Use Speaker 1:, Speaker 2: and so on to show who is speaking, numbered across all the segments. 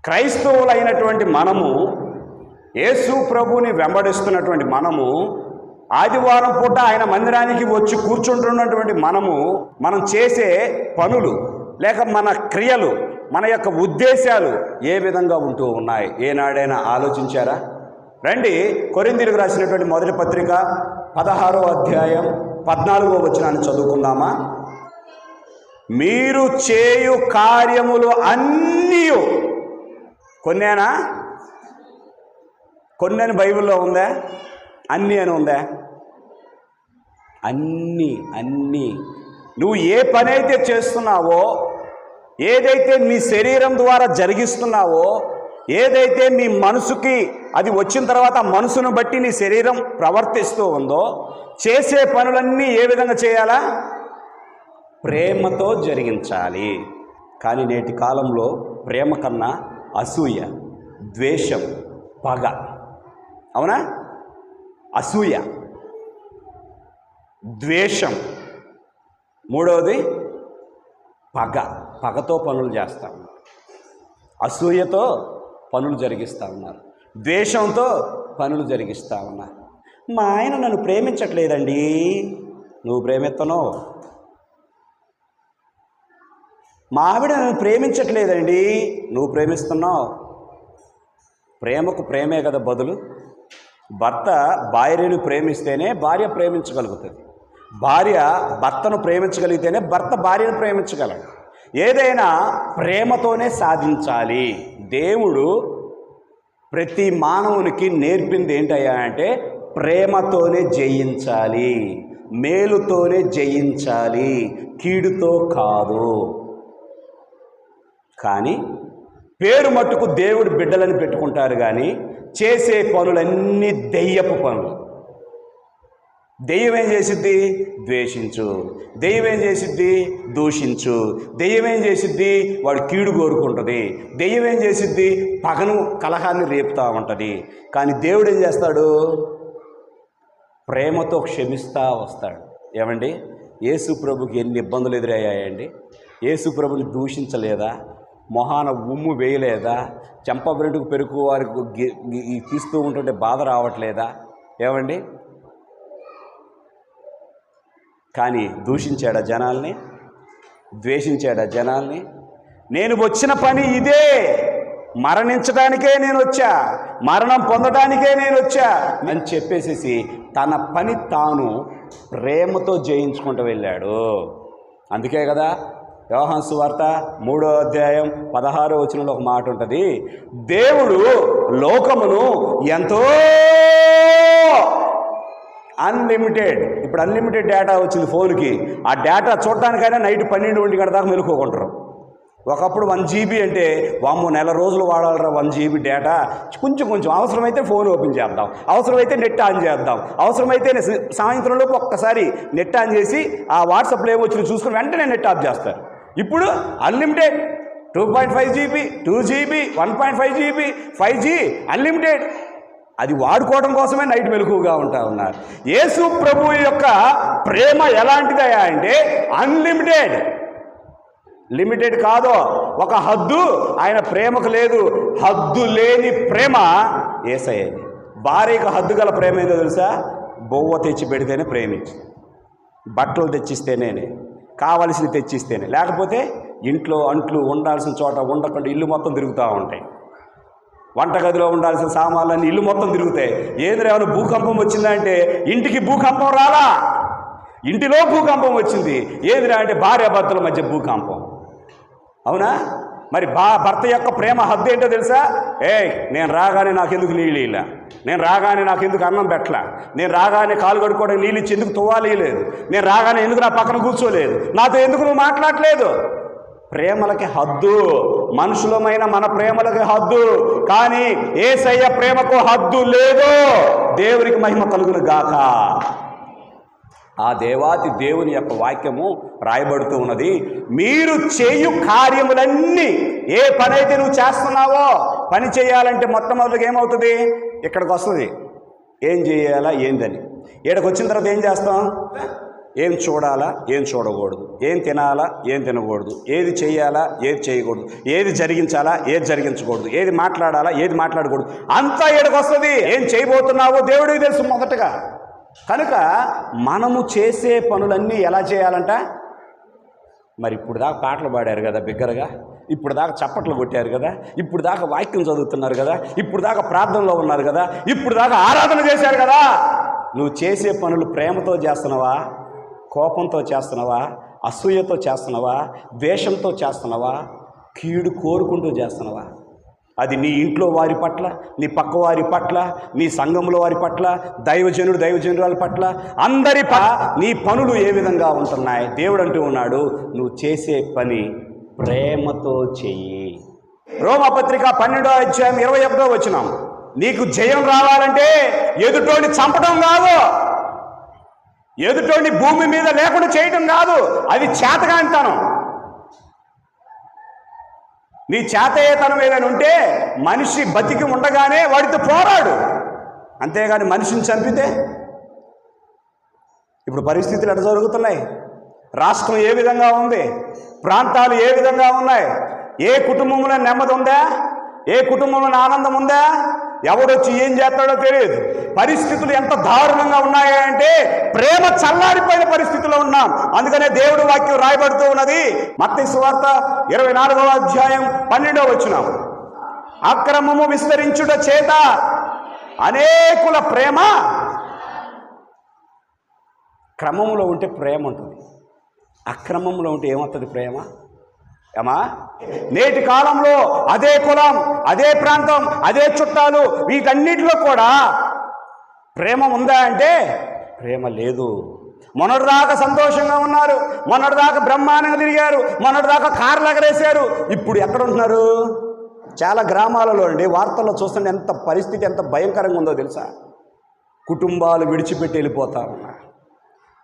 Speaker 1: క్రైస్తవులైనటువంటి మనము, యేసు ప్రభువుని వెంబడిస్తున్నటువంటి మనము, ఆదివారం పూట ఆయన మందిరానికి వచ్చి కూర్చుంటున్నటువంటి మనం చేసే పనులు లేక మన క్రియలు, మన యొక్క ఉద్దేశాలు ఏ విధంగా ఉంటూ ఉన్నాయి ఏనాడైనా ఆలోచించారా? రండి, కొరింథీయులకు రాసినటువంటి మొదటి పత్రిక 16వ అధ్యాయం 14వ వచనాన్ని చదువుకుందామా? మీరు చేయు కార్యములు అన్నీ, కొన్నేనా? కొన్ని అని బైబిల్లో ఉందా? అన్నీ అని ఉందా? అన్నీ నువ్వు ఏ పని అయితే చేస్తున్నావో, ఏదైతే మీ శరీరం ద్వారా జరిగిస్తున్నావో, ఏదైతే మీ మనసుకి అది వచ్చిన తర్వాత ఆ మనసును బట్టి నీ శరీరం ప్రవర్తిస్తూ ఉందో, చేసే పనులన్నీ ఏ విధంగా చేయాలా? ప్రేమతో జరిగించాలి. కానీ నేటి కాలంలో ప్రేమ కన్నా అసూయ, ద్వేషం, పగ. అవునా? అసూయ, ద్వేషం, మూడవది పగతో పనులు చేస్తా ఉన్నారు, అసూయతో పనులు జరిగిస్తూ ఉన్నారు, ద్వేషంతో పనులు జరిగిస్తూ ఉన్నారు. మా ఆయన నన్ను ప్రేమించట్లేదండి. నువ్వు ప్రేమిస్తున్నావు. మా ఆవిడ నన్ను ప్రేమించట్లేదండి. నువ్వు ప్రేమిస్తున్నావు. ప్రేమకు ప్రేమే కదా బదులు. భర్త భార్యను ప్రేమిస్తేనే భార్య ప్రేమించగలుగుతుంది. భార్య భర్తను ప్రేమించగలిగితేనే భర్త భార్యను ప్రేమించగలడు. ఏదైనా ప్రేమతోనే సాధించాలి. దేవుడు ప్రతి మానవునికి నేర్పింది ఏంటయ్యా అంటే ప్రేమతోనే జయించాలి, మేలుతోనే జయించాలి, కీడుతో కాదు. కానీ పేరు మట్టుకు దేవుడు బిడ్డలని పెట్టుకుంటారు, కానీ చేసే పనులన్నీ దెయ్యపు పనులు. దెయ్యం ఏం చేసిద్ది? ద్వేషించు. దెయ్యం ఏం చేసిద్ది? దూషించు. దెయ్యం ఏం చేసిద్ది? వాడు కీడు కోరుకుంటుంది. దెయ్యం ఏం చేసిద్ది? పగను, కలహాన్ని రేపుతూ ఉంటుంది. కానీ దేవుడు ఏం చేస్తాడు? ప్రేమతో క్షమిస్తూ వస్తాడు. ఏమండి, యేసు ప్రభుకి ఎన్ని ఇబ్బందులు ఎదురయ్యాయండి? యేసు ప్రభుని దూషించలేదా? మొహాన ఉమ్ము వేయలేదా? చెంపబ్రెడ్డుకు పెరుగు వారికి తీస్తూ ఉంటుంటే బాధ రావట్లేదా? ఏమండి, కానీ దూషించాడా జనాల్ని? ద్వేషించాడా జనాల్ని? నేను వచ్చిన పని ఇదే, మరణించడానికే నేను వచ్చా, మరణం పొందడానికే నేను వచ్చా అని చెప్పేసేసి తన పని తాను ప్రేమతో జయించుకుంటూ వెళ్ళాడు. అందుకే కదా యోహాను సువార్త 3వ అధ్యాయం 16వ వచనంలో ఒక మాట ఉంటుంది. దేవుడు లోకమును ఎంతో అన్లిమిటెడ్, ఇప్పుడు అన్లిమిటెడ్ డేటా వచ్చింది ఫోన్కి. ఆ డేటా చూడటానికైనా నైట్ 12-1 గంట దాకా మెలుకోకుంటారు. ఒకప్పుడు 1 GB అంటే వామ్మో నెల రోజులు వాడాలరా 1 GB డేటా. కొంచెం అవసరమైతే ఫోన్ ఓపెన్ చేద్దాం, అవసరమైతే నెట్ ఆన్ చేద్దాం, అవసరమైతే సాయంత్రంలోపు ఒక్కసారి నెట్ ఆన్ చేసి ఆ వాట్సాప్లో ఏమొచ్చింది చూసుకుని వెంటనే నెట్ ఆఫ్ చేస్తారు. ఇప్పుడు unlimited 2.5 GB, 2 GB, 1.5 GB, 5G unlimited. అది వాడుకోవడం కోసమే నైట్ మెలకువగా ఉంటా ఉన్నారు. యేసు ప్రభు యొక్క ప్రేమ ఎలాంటిదయా అంటే అన్లిమిటెడ్. లిమిటెడ్ కాదు. ఒక హద్దు ఆయన ప్రేమకు లేదు. హద్దు లేని ప్రేమ యేసయ్యది. భార్యకు హద్దు గల ప్రేమ ఏదో తెలుసా? బొవ్వ తెచ్చి పెడితేనే ప్రేమించి, బట్టలు తెచ్చిస్తేనే, కావలసినవి తెచ్చిస్తేనే, లేకపోతే ఇంట్లో అంట్లు ఉండాల్సిన చోట ఉండకుండా ఇల్లు మొత్తం తిరుగుతూ ఉంటాయి. వంటగదిలో ఉండాల్సిన సామాన్లన్నీ ఇల్లు మొత్తం తిరుగుతాయి. ఏమైనా భూకంపం వచ్చిందంటే ఇంటికి భూకంపం రాలా, ఇంటిలో భూకంపం వచ్చింది. ఏదిరా అంటే భార్యాభర్తల మధ్య భూకంపం. అవునా? మరి భర్త యొక్క ప్రేమ హద్దు ఏంటో తెలుసా? నేను రాగానే నాకెందుకు నీళ్ళు ఇలా, నేను రాగానే నాకెందుకు అన్నం పెట్టలా, నేను రాగానే కాలు కడుక్కోవడానికి నీళ్ళు ఇచ్చి ఎందుకు తువ్వాలేదు, నేను రాగానే ఎందుకు నా పక్కన కూర్చోలేదు, నాతో ఎందుకు నువ్వు మాట్లాడలేదు. ప్రేమలకి హద్దు. మనుషులమైన మన ప్రేమలకి హద్దు, కానీ యేసయ్య ప్రేమకు హద్దు లేదు. దేవునికి మహిమ కలుగును గాక. ఆ దేవాతి దేవుని యొక్క వాక్యము రాయబడుతూ ఉన్నది. మీరు చేయు కార్యములన్నీ, ఏ పని అయితే నువ్వు చేస్తున్నావో, పని చేయాలంటే మొట్టమొదటిగా ఏమవుతుంది? ఇక్కడికి వస్తుంది ఏం చేయాలా ఏందని. ఇక్కడికి వచ్చిన తర్వాత ఏం చేస్తాం? ఏం చూడాలా, ఏం చూడకూడదు, ఏం తినాలా, ఏం తినకూడదు, ఏది చేయాలా, ఏది చేయకూడదు, ఏది జరిగించాలా, ఏది జరిగించకూడదు, ఏది మాట్లాడాలా, ఏది మాట్లాడకూడదు, అంతా ఏడుకొస్తుంది. ఏం చేయబోతున్నావో దేవుడికి తెలుసు మొదటగా. కనుక మనము చేసే పనులన్నీ ఎలా చేయాలంట? మరి ఇప్పుడు దాకా పాటలు పాడారు కదా బిగ్గరగా, ఇప్పుడు దాకా చప్పట్లు కొట్టారు కదా, ఇప్పుడు దాకా వాక్యం చదువుతున్నారు కదా, ఇప్పుడు దాకా ప్రార్థనలో ఉన్నారు కదా, ఇప్పుడు దాకా ఆరాధన చేశారు కదా. నువ్వు చేసే పనులు ప్రేమతో చేస్తున్నావా, కోపంతో చేస్తున్నావా, అసూయతో చేస్తున్నావా, ద్వేషంతో చేస్తున్నావా, కీడు కోరుకుంటూ చేస్తున్నావా? అది నీ ఇంట్లో వారి పట్ల, నీ పక్క వారి పట్ల, నీ సంఘంలో వారి పట్ల, దైవజనురాల పట్ల, అందరి నీ పనులు ఏ విధంగా ఉంటున్నాయి? దేవుడు అంటూ ఉన్నాడు, నువ్వు చేసే పని ప్రేమతో చెయ్యి. రోమాపత్రిక 12వ అధ్యాయం 21వ వచనం, నీకు జయం రావాలంటే ఎదుటోని చంపడం కాదు, ఎదుటోని భూమి మీద లేకుండా చేయటం కాదు, అది చేతగానితనం. నీ చేతయ్యేతనం ఏదైనా ఉంటే మనిషి బతికి ఉండగానే వాడితో పోరాడు, అంతేగాని మనిషిని చంపితే. ఇప్పుడు పరిస్థితులు ఎట్లా జరుగుతున్నాయి, రాష్ట్రం ఏ విధంగా ఉంది, ప్రాంతాలు ఏ విధంగా ఉన్నాయి, ఏ కుటుంబంలో నెమ్మది ఉందా, ఏ కుటుంబంలో ఆనందం ఉందా, ఎవడొచ్చి ఏం చేస్తాడో తెలియదు. పరిస్థితులు ఎంత దారుణంగా ఉన్నాయంటే ప్రేమ చల్లారిపోయిన పరిస్థితిలో ఉన్నాం. అందుకనే దేవుడు వాక్యం రాయబడుతూ ఉన్నది, మత్తయి సువార్త 24వ అధ్యాయం 12వ వచనం, అక్రమము విస్తరించుట చేత అనేకుల ప్రేమ. క్రమంలో ఉంటే ప్రేమ ఉంటుంది, అక్రమంలో ఉంటే ఏమవుతుంది ప్రేమ? ఏమా, నేటి కాలంలో అదే కులం, అదే ప్రాంతం, అదే చుట్టాలు, వీటన్నిటిలో కూడా ప్రేమ ఉందా అంటే ప్రేమ లేదు. మొన్నటిదాకా సంతోషంగా ఉన్నారు, మొన్నటిదాకా బ్రహ్మాండంగా తిరిగారు, మొన్నటిదాకా కార్లు ఎగరేశారు, ఇప్పుడు ఎక్కడ ఉంటున్నారు? చాలా గ్రామాలలో అండి వార్తల్లో చూస్తుంటే ఎంత పరిస్థితి ఎంత భయంకరంగా ఉందో తెలుసా? కుటుంబాలు విడిచిపెట్టి వెళ్ళిపోతా ఉన్నారు,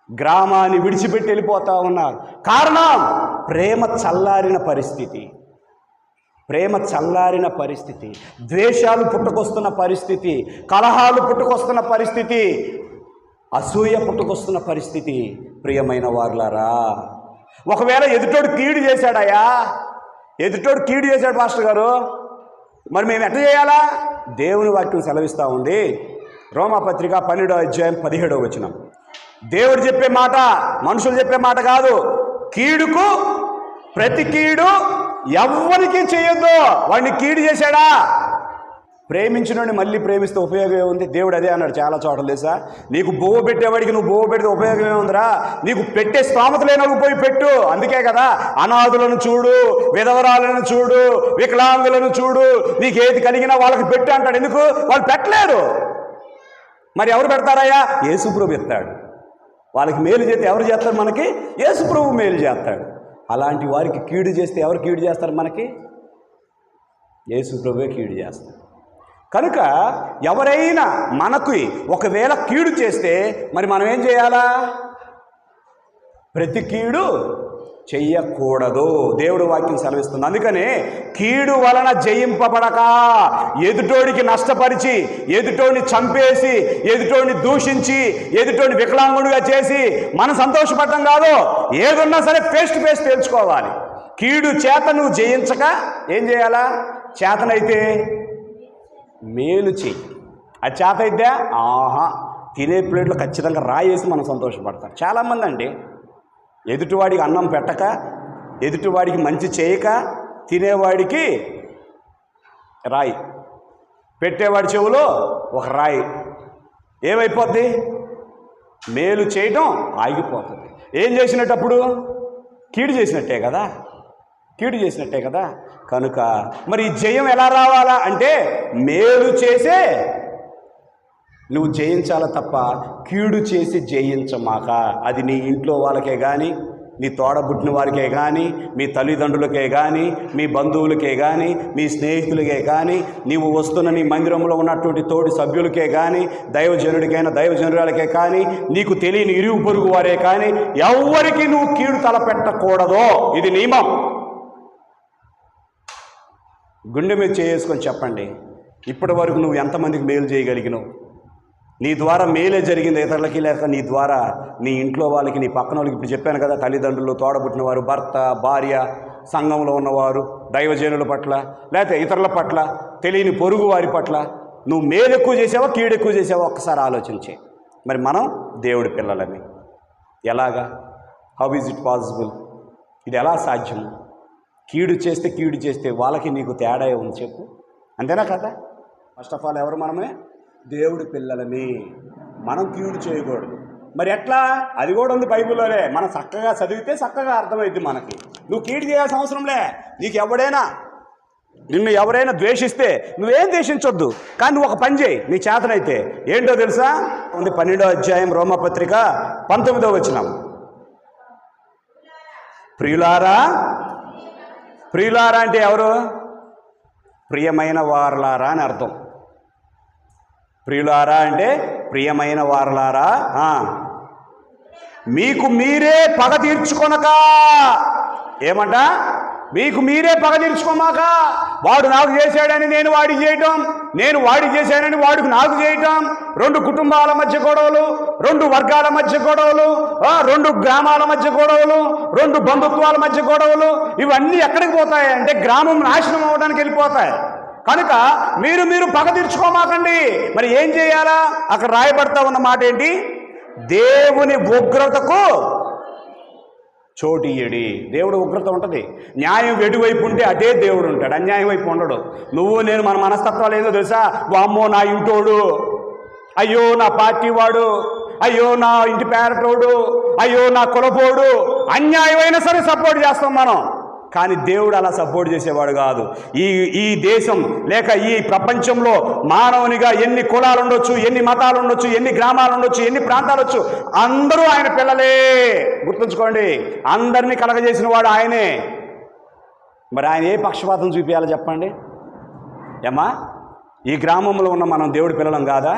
Speaker 1: గ్రామాన్ని విడిచిపెట్టి వెళ్ళిపోతా ఉన్నారు. కారణం ప్రేమ చల్లారిన పరిస్థితి, ప్రేమ చల్లారిన పరిస్థితి, ద్వేషాలు పుట్టుకొస్తున్న పరిస్థితి, కలహాలు పుట్టుకొస్తున్న పరిస్థితి, అసూయ పుట్టుకొస్తున్న పరిస్థితి. ప్రియమైన వారులారా, ఒకవేళ ఎదుటోడు కీడు చేశాడయా, ఎదుటోడు కీడు చేశాడు పాస్టర్ గారు, మరి మేము ఎట్లా చేయాలా? దేవుని వాక్యం సెలవిస్తూ ఉంది, రోమాపత్రిక 12వ అధ్యాయం 17వ వచనం. దేవుడు చెప్పే మాట మనుషులు చెప్పే మాట కాదు. కీడుకు ప్రతి కీడు ఎవ్వరికి చేయొద్దు. వాడిని కీడు చేశాడా, ప్రేమించినోడిని మళ్ళీ ప్రేమిస్తే ఉపయోగం ఏముంది? దేవుడు అదే అన్నాడు చాలా చోట్ల తెలుసా, నీకు బోవ పెట్టేవాడికి నువ్వు బోవ పెడితే ఉపయోగం ఏముందిరా, నీకు పెట్టే స్తోమత లేనోళ్ళకి పోయి పెట్టు. అందుకే కదా అనాథులను చూడు, విధవరాలను చూడు, వికలాంగులను చూడు, నీకు ఏది కలిగినా వాళ్ళకి పెట్టు అంటాడు. ఎందుకు? వాళ్ళు పెట్టలేరు. మరి ఎవరు పెడతారయ్యా? యేసుప్రభు ఎత్తాడు. వాళ్ళకి మేలు చేస్తే ఎవరు చేస్తారు? మనకి యేసుప్రభు మేలు చేస్తాడు. అలాంటి వారికి కీడు చేస్తే ఎవరు కీడు చేస్తారు? మనకి యేసుప్రభువే కీడు చేస్తారు. కనుక ఎవరైనా మనకు ఒకవేళ కీడు చేస్తే మరి మనం ఏం చేయాలా? ప్రతి కీడు చెయ్యకూడదు, దేవుడు వాక్యం సెలవిస్తుంది. అందుకనే కీడు వలన జయింపబడక, ఎదుటోడికి నష్టపరిచి, ఎదుటోడిని చంపేసి, ఎదుటోడిని దూషించి, ఎదుటోడిని వికలాంగుడిగా చేసి మనం సంతోషపడటం కాదు. ఏదున్నా సరే ఫేస్ టు ఫేస్ తేల్చుకోవాలి. కీడు చేత నువ్వు జయించక ఏం చేయాలా? చేతనైతే మేలు చెయ్యి. అది చేత అయితే తినే ప్లేట్లో ఖచ్చితంగా రాయేసి మనం సంతోషపడతాం. చాలామంది అండి ఎదుటివాడికి అన్నం పెట్టక, ఎదుటివాడికి మంచి చేయక, తినేవాడికి రాయి, పెట్టేవాడి చెవులో ఒక రాయి, ఏమైపోద్ది? మేలు చేయటం ఆగిపోతుంది. ఏం చేసినట్టప్పుడు? కీడు చేసినట్టే కదా, కీడు చేసినట్టే కదా. కనుక మరి జయం ఎలా రావాలా అంటే మేలు చేసే నువ్వు జయించాల తప్ప కీడు చేసి జయించమాక. అది నీ ఇంట్లో వాళ్ళకే కానీ, నీ తోడబుట్టిన వారికే కానీ, మీ తల్లిదండ్రులకే కానీ, మీ బంధువులకే కానీ, మీ స్నేహితులకే కానీ, నీవు వస్తున్న నీ మందిరంలో ఉన్నటువంటి తోటి సభ్యులకే కానీ, దైవజనుడికైనా దైవజనురాలకే కానీ, నీకు తెలియని ఇరుగు పొరుగు వారే కానీ, ఎవ్వరికి నువ్వు కీడు తలపెట్టకూడదు. ఇది నియమం. గుండె మీద చేసుకొని చెప్పండి, ఇప్పటి వరకు నువ్వు ఎంతమందికి మేలు చేయగలిగినావు? నీ ద్వారా మేలే జరిగింది ఇతరులకి, లేక నీ ద్వారా నీ ఇంట్లో వాళ్ళకి, నీ పక్కన వాళ్ళకి. ఇప్పుడు చెప్పాను కదా, తల్లిదండ్రులు, తోడబుట్టిన వారు, భర్త, భార్య, సంఘంలో ఉన్నవారు, దైవజనుల పట్ల, లేకపోతే ఇతరుల పట్ల, తెలియని పొరుగు వారి పట్ల నువ్వు మేలు ఎక్కువ చేసావా, కీడు ఎక్కువ చేసావా ఒక్కసారి ఆలోచించే. మరి మనం దేవుడి పిల్లలని ఎలాగా? How is it possible? ఇది ఎలా సాధ్యం? కీడు చేస్తే వాళ్ళకి నీకు తేడా ఉంది చెప్పు, అంతేనా కదా? ఫస్ట్ ఆఫ్ ఆల్ ఎవరు? మనమే దేవుడి పిల్లలని. మనం కీడు చేయకూడదు. మరి ఎట్లా? అది కూడా ఉంది బైబిల్లోనే. మనం చక్కగా చదివితే చక్కగా అర్థమైద్ది మనకి. నువ్వు కీడు చేయాల్సిన అవసరంలే. నిన్ను ఎవరైనా ద్వేషిస్తే నువ్వేం ద్వేషించొద్దు, కానీ నువ్వు ఒక పని చేయి నీ చేతనైతే. ఏంటో తెలుసా? ఉంది 12వ అధ్యాయం రోమపత్రిక 19వ వచనం. ప్రియులారా అంటే ఎవరు? ప్రియమైన వారలారా అని అర్థం. ప్రియులారా అంటే ప్రియమైన వారలారా, మీకు మీరే పగ తీర్చుకొనక. ఏమంట? మీకు మీరే పగ తీర్చుకోమాక. వాడు నాకు చేశాడని నేను వాడికి చేయటం, నేను వాడికి చేశానని వాడికి నాకు చేయటం. 2 కుటుంబాల మధ్య గొడవలు, 2 వర్గాల మధ్య గొడవలు, 2 గ్రామాల మధ్య గొడవలు, 2 బంధుత్వాల మధ్య గొడవలు. ఇవన్నీ ఎక్కడికి పోతాయి అంటే గ్రామం నాశనం అవ్వడానికి వెళ్ళిపోతాయి. కనుక మీరు పగ తీర్చుకోమాకండి. మరి ఏం చేయాలా? అక్కడ రాయబడతా ఉన్న మాట ఏంటి? దేవుని ఉగ్రతకు చోటియ్యడి. దేవుడు ఉగ్రత ఉంటుంది. న్యాయం ఎటువైపు ఉంటే అటే దేవుడు ఉంటాడు, అన్యాయం వైపు ఉండడు. నేను మన మనస్తత్వాలు ఏదో తెలుసా? వామ్మో నా ఇంటోడు, అయ్యో నా పార్టీ వాడు, అయ్యో నా ఇంటి పేరటోడు, అయ్యో నా కులపోడు, అన్యాయమైనా సరే సపోర్ట్ చేస్తాం మనం. కానీ దేవుడు అలా సపోర్ట్ చేసేవాడు కాదు. ఈ దేశం లేక ఈ ప్రపంచంలో మానవునిగా ఎన్ని కులాలు ఉండొచ్చు, ఎన్ని మతాలు ఉండొచ్చు, ఎన్ని గ్రామాలు ఉండొచ్చు, ఎన్ని ప్రాంతాలు వచ్చు, అందరూ ఆయన పిల్లలే. గుర్తుంచుకోండి, అందరినీ కలగజేసిన వాడు ఆయనే. మరి ఆయన ఏ పక్షపాతం చూపించాలో చెప్పండి. ఏమ్మా, ఈ గ్రామంలో ఉన్న మనం దేవుడి పిల్లలం కాదా?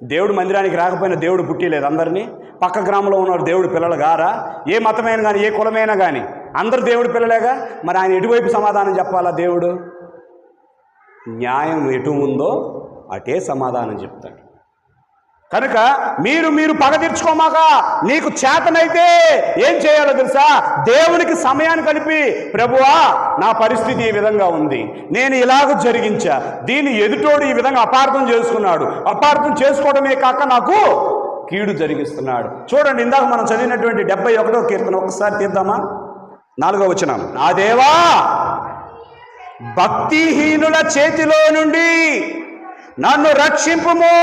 Speaker 1: దేవుడు మందిరానికి రాకపోయినా దేవుడు పుట్టిలేదు అందరినీ. పక్క గ్రామంలో ఉన్న దేవుడి పిల్లలు గారా? ఏ మతమైనా కానీ, ఏ కులమైనా కానీ అందరు దేవుడి పిల్లలేగా. మరి ఆయన ఎటువైపు సమాధానం చెప్పాలా? దేవుడు న్యాయం ఎటు ఉందో అటే సమాధానం చెప్తాడు. కనుక మీరు పగ తీర్చుకోమాక. నీకు చేతనైతే ఏం చేయాలో తెలుసా? దేవునికి సమయాన్ని కలిపి, ప్రభువా నా పరిస్థితి ఈ విధంగా ఉంది, నేను ఇలాగ జరిగించా, దీన్ని ఎదుటోడు ఈ విధంగా అపార్థం చేసుకున్నాడు, అపార్థం చేసుకోవడమే కాక నాకు కీడు జరిగిస్తున్నాడు. చూడండి, ఇందాక మనం చదివినటువంటి 71వ కీర్తన ఒకసారి తీద్దామా? 4వ వచనం. నా దేవా, భక్తిహీనుల చేతిలో నుండి నన్ను రక్షింపుము,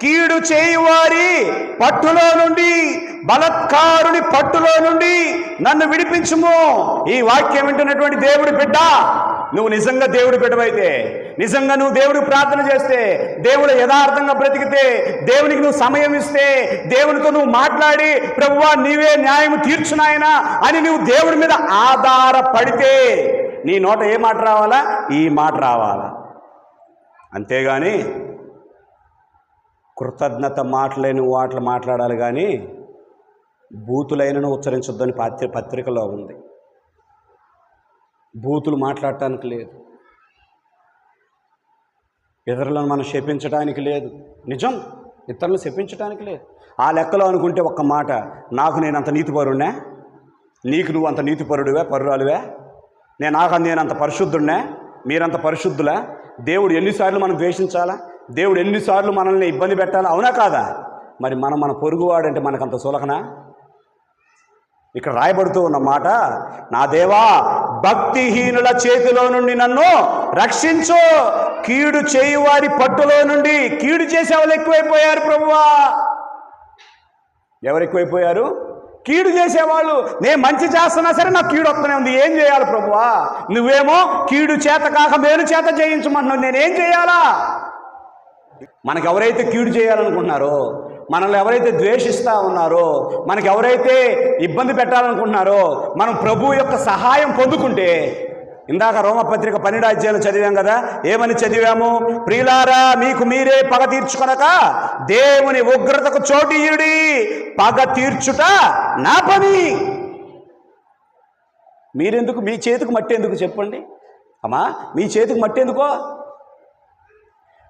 Speaker 1: కీడు చేయువారి పట్టులో నుండి, బలత్కారుని పట్టులో నుండి నన్ను విడిపించుము. ఈ వాక్యం వింటున్నటువంటి దేవుడి బిడ్డ, నువ్వు నిజంగా దేవుడి బిడ్డవైతే, నిజంగా నువ్వు దేవుడికి ప్రార్థన చేస్తే, దేవుడు యథార్థంగా బ్రతికితే, దేవునికి నువ్వు సమయం ఇస్తే, దేవునితో నువ్వు మాట్లాడి, ప్రభువా నీవే న్యాయం తీర్చునాయనా అని నువ్వు దేవుడి మీద ఆధారపడితే నీ నోట ఏ మాట రావాలా? ఈ మాట రావాలా. అంతేగాని కృతజ్ఞత మాటలేని వాటిని మాట్లాడాలి, కానీ బూతులైనను ఉచ్చరించొద్దని పత్రికలో ఉంది. బూతులు మాట్లాడటానికి లేదు, ఇతరులను మనం శపించడానికి లేదు. నిజం, ఇతరులను శపించడానికి లేదు. ఆ లెక్కలో అనుకుంటే ఒక్క మాట, నాకు నేను అంత నీతిపరుణ్ణే, నీకు నువ్వు అంత నీతిపరుడువే, పరురాలువే, నేను అంత పరిశుద్ధుడినే, మీరంత పరిశుద్ధులా? దేవుడు ఎన్నిసార్లు మనం ద్వేషించాలా? దేవుడు ఎన్నిసార్లు మనల్ని ఇబ్బంది పెట్టాలా? అవునా కాదా? మరి మన పొరుగువాడంటే మనకంత సులకనా? ఇక్కడ రాయబడుతూ ఉన్న మాట, నా దేవా, భక్తిహీనుల చేతిలో నుండి నన్ను రక్షించు, కీడు చేయువారి పట్టులో నుండి. కీడు చేసే వాళ్ళు ఎక్కువైపోయారు ప్రభువా. ఎవరు ఎక్కువైపోయారు? కీడు చేసేవాళ్ళు. నేను మంచి చేస్తున్నా సరే నాకు కీడు వస్తూనే ఉంది. ఏం చేయాలి ప్రభువా? నువ్వేమో కీడు చేత కాక మేలు చేత చేయించమంటున్నావు, నేనేం చేయాలా? మనకు ఎవరైతే కీడు చేయాలనుకుంటున్నారో, మనల్ని ఎవరైతే ద్వేషిస్తూ ఉన్నారో, మనకు ఎవరైతే ఇబ్బంది పెట్టాలనుకుంటున్నారో, మనం ప్రభు యొక్క సహాయం పొందుకుంటే, ఇందాక రోమపత్రిక 12వ అధ్యాయంలో చదివాం కదా, ఏమని చదివాము? ప్రియులారా, మీకు మీరే పగ తీర్చుకొనక దేవుని ఉగ్రతకు చోటియ్యుడి, పగ తీర్చుట నా పని. మీరెందుకు? మీ చేతికి మట్టి ఎందుకు చెప్పండి అమ్మా? మీ చేతికి మట్టి ఎందుకో?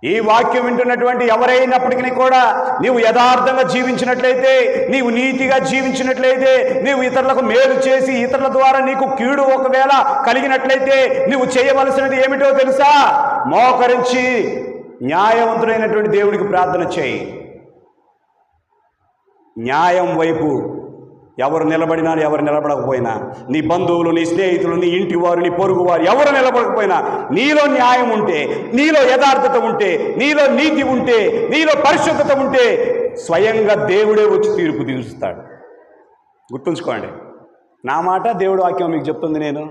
Speaker 1: ఈ వాక్యం వింటున్నటువంటి ఎవరైనప్పటికీ కూడా నీవు యథార్థంగా జీవించినట్లయితే, నీవు నీతిగా జీవించినట్లయితే, నీవు ఇతరులకు మేలు చేసి ఇతరుల ద్వారా నీకు కీడు ఒకవేళ కలిగినట్లయితే నీవు చేయవలసినది ఏమిటో తెలుసా? మోకరించి న్యాయవంతుడైనటువంటి దేవుడికి ప్రార్థన చేయి. న్యాయం వైపు ఎవరు నిలబడినా ఎవరు నిలబడకపోయినా, నీ బంధువులు, నీ స్నేహితులు, నీ ఇంటి వారు, నీ పొరుగు వారు ఎవరు నిలబడకపోయినా, నీలో న్యాయం ఉంటే, నీలో యథార్థత ఉంటే, నీలో నీతి ఉంటే, నీలో పరిశుద్ధత ఉంటే స్వయంగా దేవుడే వచ్చి తీర్పు తీరుస్తాడు. గుర్తుంచుకోండి. నా మాట దేవుడి వాక్యం మీకు చెప్తుంది. నేను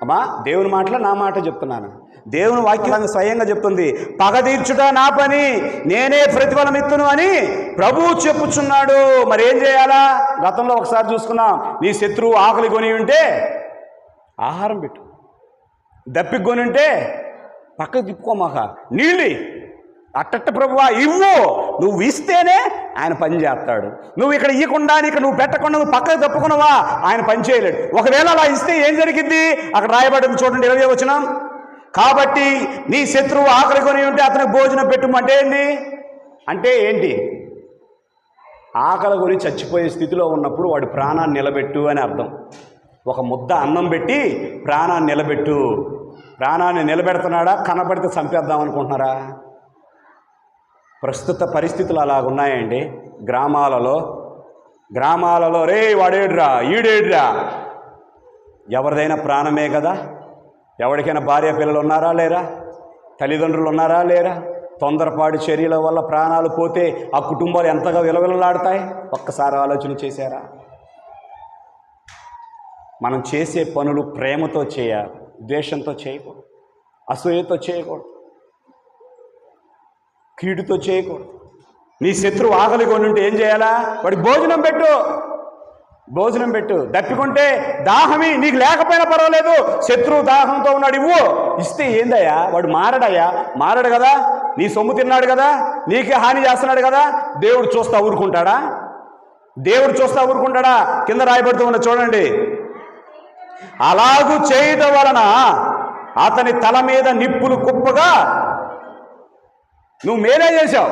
Speaker 1: అమ్మా దేవుని మాటలో నా మాట చెప్తున్నాను. దేవుని వాక్యం స్వయంగా చెప్తుంది, పగ తీర్చుట నా పని, నేనే ప్రతిఫలం ఇత్తును అని ప్రభువు చెప్పుచున్నాడు. మరి ఏం చేయాలా? గతంలో ఒకసారి చూసుకున్నాం. నీ శత్రువు ఆకలి కొని ఉంటే ఆహారం పెట్టు, దప్పికి కొని ఉంటే పక్కకు తిప్పుకోమాక, నీళ్ళు అట్టట్ట ప్రభువా ఇవ్వు. నువ్వు ఇస్తేనే ఆయన పని చేస్తాడు. నువ్వు ఇక్కడ ఇవ్వకుండా, ఇక్కడ నువ్వు పెట్టకుండా నువ్వు పక్కకు తప్పుకున్నావా, ఆయన పని చేయలేడు. ఒకవేళ అలా ఇస్తే ఏం జరిగింది? అక్కడ రాయబడింది చూడండి, 20వ వచనం. కాబట్టి నీ శత్రువు ఆకలి కొని ఉంటే అతనికి భోజనం పెట్టుమంటే ఏంటి? అంటే ఏంటి? ఆకలి కొని చచ్చిపోయే స్థితిలో ఉన్నప్పుడు వాడి ప్రాణాన్ని నిలబెట్టు అని అర్థం. ఒక ముద్ద అన్నం పెట్టి ప్రాణాన్ని నిలబెట్టు. ప్రాణాన్ని నిలబెడుతున్నాడా? కనబడితే చంపేద్దాం అనుకుంటున్నారా? ప్రస్తుత పరిస్థితులు అలా ఉన్నాయండి. గ్రామాలలో రే వాడేడ్రా, ఈడేడ్రా, ఎవరిదైనా ప్రాణమే కదా. ఎవరికైనా భార్య పిల్లలు ఉన్నారా లేరా? తల్లిదండ్రులు ఉన్నారా లేరా? తొందరపాటు చర్యల వల్ల ప్రాణాలు పోతే ఆ కుటుంబాలు ఎంతగా విలవిలలాడతాయి. ఒక్కసారి ఆలోచన చేశారా? మనం చేసే పనులు ప్రేమతో చేయాలి, ద్వేషంతో చేయకూడదు, అసూయతో చేయకూడదు, కీడుతో చేయకూడదు. నీ శత్రువు ఆకలి కొని ఉంటే ఏం చేయాలా? వాడికి భోజనం పెట్టు. దప్పికొంటే దాహమి, నీకు లేకపోయినా పర్వాలేదు, శత్రువు దాహంతో ఉన్నాడు, ఇవ్వు. ఇస్తే ఏందయ్యా? వాడు మారడు కదా. నీ సొమ్ము తిన్నాడు కదా, నీకే హాని చేస్తున్నాడు కదా. దేవుడు చూస్తా ఊరుకుంటాడా? కింద రాయబడుతూ ఉన్న చూడండి, అలాగూ చేయడం వలన అతని తల మీద నిప్పులు కుప్పగా నువ్వు మేలే చేశావు.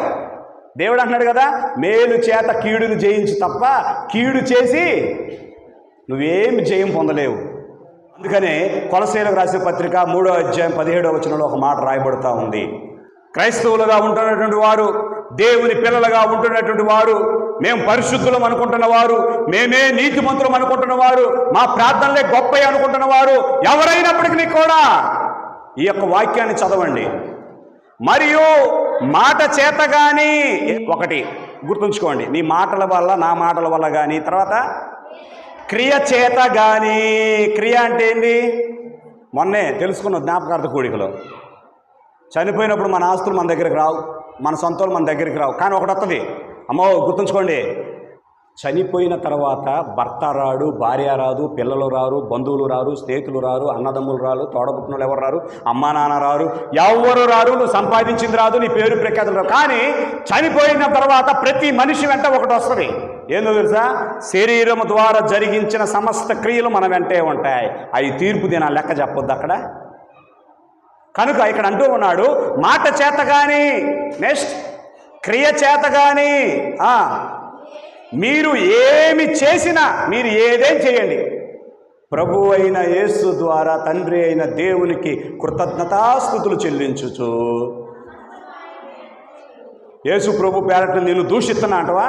Speaker 1: దేవుడు అంటున్నాడు కదా, మేలు చేత కీడును జయించు తప్ప కీడు చేసి నువ్వేమి జయం పొందలేవు. అందుకనే కొలస్సీలకు రాసిన పత్రిక 3వ అధ్యాయం 17వ వచనంలో ఒక మాట రాయబడుతూ ఉంది. క్రైస్తవులుగా ఉంటున్నటువంటి వారు, దేవుని పిల్లలుగా ఉంటున్నటువంటి వారు, మేము పరిశుద్ధులం అనుకుంటున్న వారు, మేమే నీతిమంతులం అనుకుంటున్న వారు, మా ప్రార్థనలే గొప్ప అనుకుంటున్న వారు ఎవరైనప్పటికీ కూడా ఈ యొక్క వాక్యాన్ని చదవండి. మరియు మాట చేత కానీ, ఒకటి గుర్తుంచుకోండి, నీ మాటల వల్ల, నా మాటల వల్ల కానీ, తర్వాత క్రియ చేత కానీ. క్రియ అంటే ఏంటి? మొన్నే తెలుసుకున్న జ్ఞాపకార్థ కూడికలో, చనిపోయినప్పుడు మన ఆస్తులు మన దగ్గరికి రావు, మన సొంతలు మన దగ్గరికి రావు, కానీ ఒకటి వస్తుంది. అమ్మో గుర్తుంచుకోండి, చనిపోయిన తర్వాత భర్త రాడు, భార్య రాదు, పిల్లలు రారు, బంధువులు రారు, స్నేహితులు రారు, అన్నదమ్ములు రారు, తోడబుట్టినోళ్ళు ఎవరు రారు, అమ్మా నాన్న రారు, ఎవరు రారు, నువ్వు సంపాదించింది రాదు, నీ పేరు ప్రఖ్యాతులు రావు. కానీ చనిపోయిన తర్వాత ప్రతి మనిషి వెంట ఒకటి వస్తుంది. ఏందో తెలుసా? శరీరము ద్వారా జరిగించిన సమస్త క్రియలు మన వెంటే ఉంటాయి. అవి తీర్పు దిన లెక్క చెప్పొద్దు అక్కడ. కనుక ఇక్కడ అంటూ ఉన్నాడు, మాట చేత కానీ, నెక్స్ట్ క్రియ చేత కానీ, మీరు ఏమి చేసినా, మీరు ఏదేం చేయండి, ప్రభు అయిన యేసు ద్వారా తండ్రి అయిన దేవునికి కృతజ్ఞతాస్తుతులు చెల్లించుచు. యేసు ప్రభు పేరట నేను దూషిస్తున్నా అంటవా?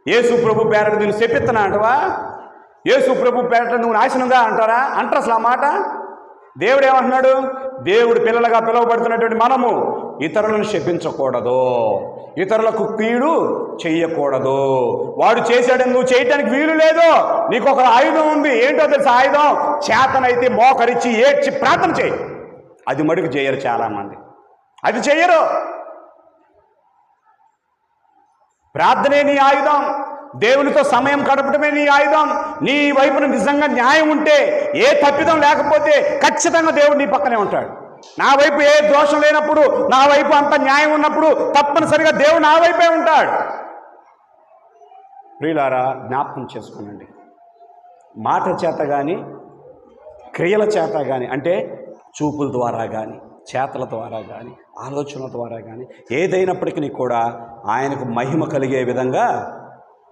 Speaker 1: యేసు ప్రభు పేరట నేను శపిస్తున్నా అంటవా? యేసు ప్రభు పేరట నువ్వు నాశనంగా అంటారు అసలు ఆ మాట? దేవుడు ఏమంటున్నాడు? దేవుడు పిల్లలుగా పిలువబడుతున్నటువంటి మనము ఇతరులను శపించకూడదు, ఇతరులకు కీడు చెయ్యకూడదు. వాడు చేశాడని నువ్వు చేయటానికి వీలు లేదు. నీకు ఒక ఆయుధం ఉంది. ఏంటో తెలుసా ఆయుధం? చేతనైతే మోకరించి ఏడ్చి ప్రార్థన చేయి. అది మడుగు చేయరు చాలామంది, అది చెయ్యరు. ప్రార్థనే నీ ఆయుధం. దేవునితో సమయం గడపడమే నీ ఆయుధం. నీ వైపున నిజంగా న్యాయం ఉంటే, ఏ తప్పిదం లేకపోతే ఖచ్చితంగా దేవుడు నీ పక్కనే ఉంటాడు. నా వైపు ఏ దోషం లేనప్పుడు, నా వైపు అంత న్యాయం ఉన్నప్పుడు తప్పనిసరిగా దేవుడు నా వైపే ఉంటాడు. ప్రియులారా, జ్ఞాపకం చేసుకోనండి. మాట చేత కానీ, క్రియల చేత కానీ, అంటే చూపుల ద్వారా కానీ, చేతల ద్వారా కానీ ఆలోచనల ద్వారా కానీ ఏదైనప్పటికీ కూడా ఆయనకు మహిమ కలిగే విధంగా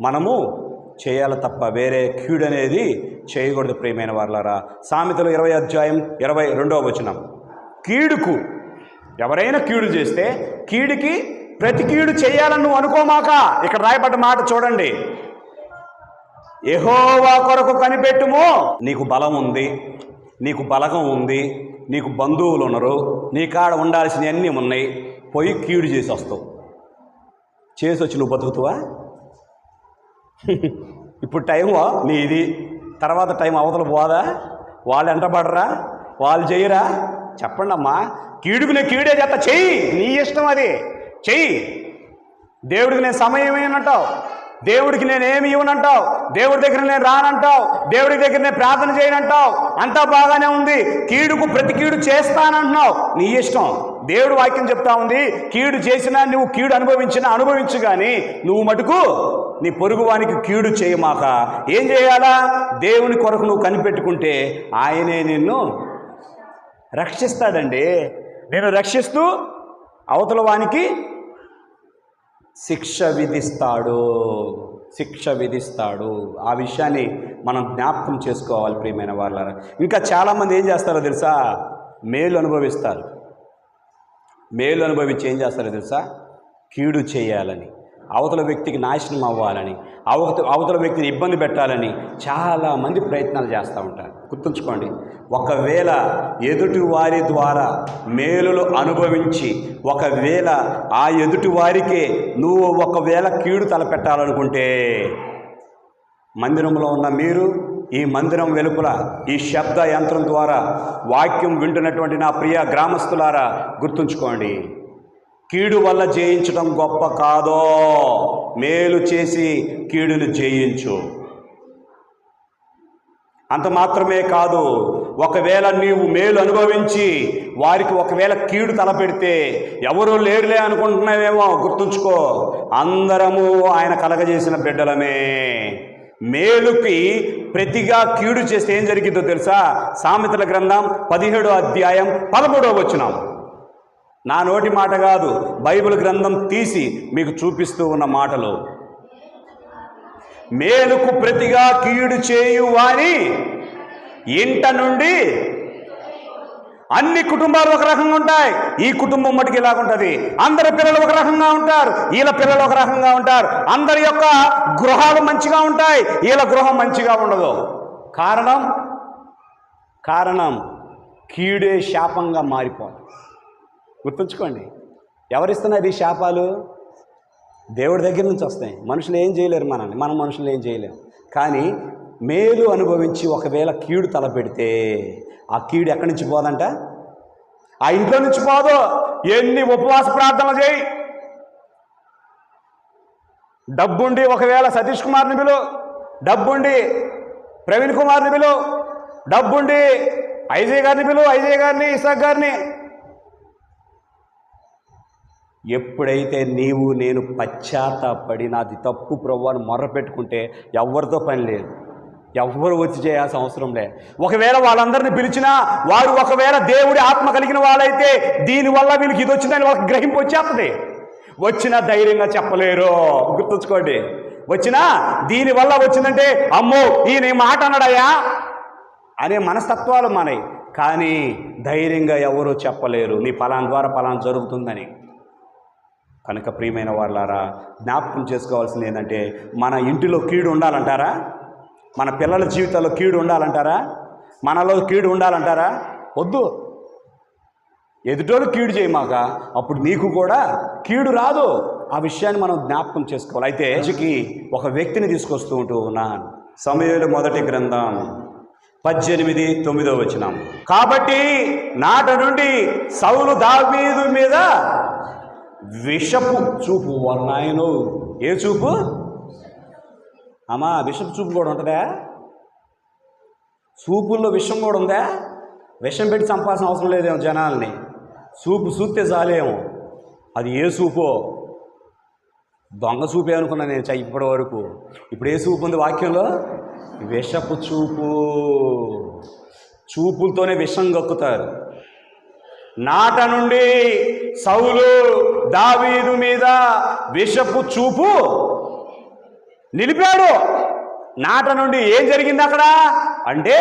Speaker 1: మనము చేయాలి తప్ప వేరే కీడు అనేది చేయకూడదు. ప్రియమైన వారలారా, సామెతలు 20:22 కీడుకు ఎవరైనా కీడు చేస్తే కీడుకి ప్రతి కీడు చేయాలని నువ్వు అనుకోమాక. ఇక్కడ రాయబడ్డ మాట చూడండి, యెహోవా కొరకు కనిపెట్టుము. నీకు బలం ఉంది, నీకు బలగం ఉంది, నీకు బంధువులు ఉన్నారు, నీ కాడ ఉండాల్సినవన్నీ ఉన్నాయి, పోయి కీడు చేసి వస్తావు. చేసి వచ్చి నువ్వు బతుకుతావా? ఇప్పుడు టైం నీది, తర్వాత టైం అవతల పోదా? వాళ్ళు ఎంటబడరా? వాళ్ళు చేయరా? చెప్పండి అమ్మా. కీడుకు నేను కీడే చేస్తా, చెయ్యి, నీ ఇష్టం, అది చెయ్యి. దేవుడికి నేను సమయం ఏమంటావు, దేవుడికి నేను ఏమి ఇవ్వనంటావు, దేవుడి దగ్గర నేను రానంటావు, దేవుడి దగ్గర నేను ప్రార్థన చేయనంటావు, అంతా బాగానే ఉంది. కీడుకు ప్రతి కీడు చేస్తానంటున్నావు, నీ ఇష్టం. దేవుడు వాక్యం చెప్తా ఉంది, కీడు చేసినా నువ్వు కీడు అనుభవించు కానీ నువ్వు మటుకు నీ పొరుగువానికి కీడు చేయమాక. ఏం చేయాలా? దేవుని కొరకు నువ్వు కనిపెట్టుకుంటే ఆయనే నిన్ను రక్షిస్తాడండి. నేను రక్షిస్తూ అవతల వానికి శిక్ష విధిస్తాడు. ఆ విషయాన్ని మనం జ్ఞాపకం చేసుకోవాలి ప్రియమైన వాళ్ళారా. ఇంకా చాలామంది ఏం చేస్తారో తెలుసా? మేలు అనుభవించి ఏం చేస్తారో తెలుసా? కీడు చేయాలని, అవతల వ్యక్తికి నాశనం అవ్వాలని, అవతల వ్యక్తిని ఇబ్బంది పెట్టాలని చాలామంది ప్రయత్నాలు చేస్తూ ఉంటారు. గుర్తుంచుకోండి, ఒకవేళ ఎదుటి వారి ద్వారా మేలులు అనుభవించి ఒకవేళ ఆ ఎదుటి వారికే నువ్వు ఒకవేళ కీడు తలపెట్టాలనుకుంటే, మందిరంలో ఉన్న మీరు, ఈ మందిరం వెలుపల ఈ శబ్ద యంత్రం ద్వారా వాక్యం వింటున్నటువంటి నా ప్రియ గ్రామస్తులారా, గుర్తుంచుకోండి, కీడు వల్ల జయించడం గొప్ప కాదో, మేలు చేసి కీడును జయించు. అంత మాత్రమే కాదు, ఒకవేళ నీవు మేలు అనుభవించి వారికి ఒకవేళ కీడు తలపెడితే ఎవరూ లేరులే అనుకుంటున్నావేమో, గుర్తుంచుకో, అందరము ఆయన కలగజేసిన బిడ్డలమే. మేలుకి ప్రతిగా కీడు చేస్తే ఏం జరిగిందో తెలుసా? సామెతల గ్రంథం 17:13 నా నోటి మాట కాదు, బైబిల్ గ్రంథం తీసి మీకు చూపిస్తూ ఉన్న మాటలు. మేలుకు ప్రతిగా కీడు చేయువాని ఇంట నుండి అన్ని కుటుంబాలు ఒక రకంగా ఉంటాయి. ఈ కుటుంబం మటుకు ఇలాగుంటుంది. అందరి పిల్లలు ఒక రకంగా ఉంటారు, వీళ్ళ పిల్లలు ఒక రకంగా ఉంటారు. అందరి యొక్క గృహాలు మంచిగా ఉంటాయి, వీళ్ళ గృహం మంచిగా ఉండదు. కారణం కీడే శాపంగా మారిపోదు. గుర్తుంచుకోండి, ఎవరిస్తున్నారు ఈ శాపాలు? దేవుడి దగ్గర నుంచి వస్తాయి. మనుషులు ఏం చేయలేరు మనల్ని, మనం మనుషులు ఏం చేయలేము. కానీ మేలు అనుభవించి ఒకవేళ కీడు తలపెడితే ఆ కీడు ఎక్కడి నుంచి పోదంట? ఆ ఇంట్లో నుంచి పోదు. ఎన్ని ఉపవాస ప్రార్థనలు చేయి, డబ్బుండి ఒకవేళ సతీష్ కుమార్ని పిలు, డబ్బుండి ప్రవీణ్ కుమార్ని పిలు, డబ్బుండి ఐజయ్ గారిని పిలు, ఐజయ్ గారిని, ఇసాక్ గారిని. ఎప్పుడైతే నీవు నేను పశ్చాత్తాపడి నాది తప్పు ప్రభువుని మొర్ర పెట్టుకుంటే ఎవరితో పని లేదు, ఎవ్వరు వచ్చి చేయాల్సిన అవసరం లేదు. ఒకవేళ వాళ్ళందరినీ పిలిచినా వారు ఒకవేళ దేవుడి ఆత్మ కలిగిన వాళ్ళైతే దీనివల్ల వీళ్ళకి ఇది వచ్చిందని వాళ్ళకి గ్రహింపు వచ్చేస్తుంది. వచ్చినా ధైర్యంగా చెప్పలేరు. గుర్తుంచుకోండి, వచ్చినా దీనివల్ల వచ్చిందంటే అమ్మో ఈయన మాట అన్నాడయ్యా అనే మనస్తత్వాలు మనవి. కానీ ధైర్యంగా ఎవరూ చెప్పలేరు నీ పలానా ద్వారా పలానా జరుగుతుందని. కనుక ప్రియమైన వాళ్ళారా, జ్ఞాపకం చేసుకోవాల్సింది ఏంటంటే, మన ఇంటిలో కీడు ఉండాలంటారా? మన పిల్లల జీవితాల్లో కీడు ఉండాలంటారా? మనలో కీడు ఉండాలంటారా? వద్దు. ఎదుటోళ్ళు కీడు చేయమాక, అప్పుడు నీకు కూడా కీడు రాదు. ఆ విషయాన్ని మనం జ్ఞాపకం చేసుకోవాలి. అయితే రాజుకి ఒక వ్యక్తిని తీసుకొస్తూ ఉన్నాను. సమూయేలు మొదటి గ్రంథం 18:9 కాబట్టి నాట నుండి సౌలు దావీదు మీద విషపు చూపు. నాయను ఏ చూపు అమ్మా? విషపు చూపు కూడా ఉంటుందా? చూపుల్లో విషం కూడా ఉందా? విషం పెట్టి చంపాల్సిన అవసరం లేదేమో జనాల్ని, చూపు చూస్తే చాలేమో. అది ఏ చూపో? దొంగ చూపే అనుకున్నా నేను ఇప్పటి వరకు. ఇప్పుడు ఏ చూపు ఉంది వాక్యంలో? విషపు చూపు. చూపులతోనే విషం కక్కుతారు. నాట నుండి సౌలు దావీదు మీద విషపు చూపు నిలిపాడు. నాట నుండి ఏం జరిగింది అక్కడ అంటే,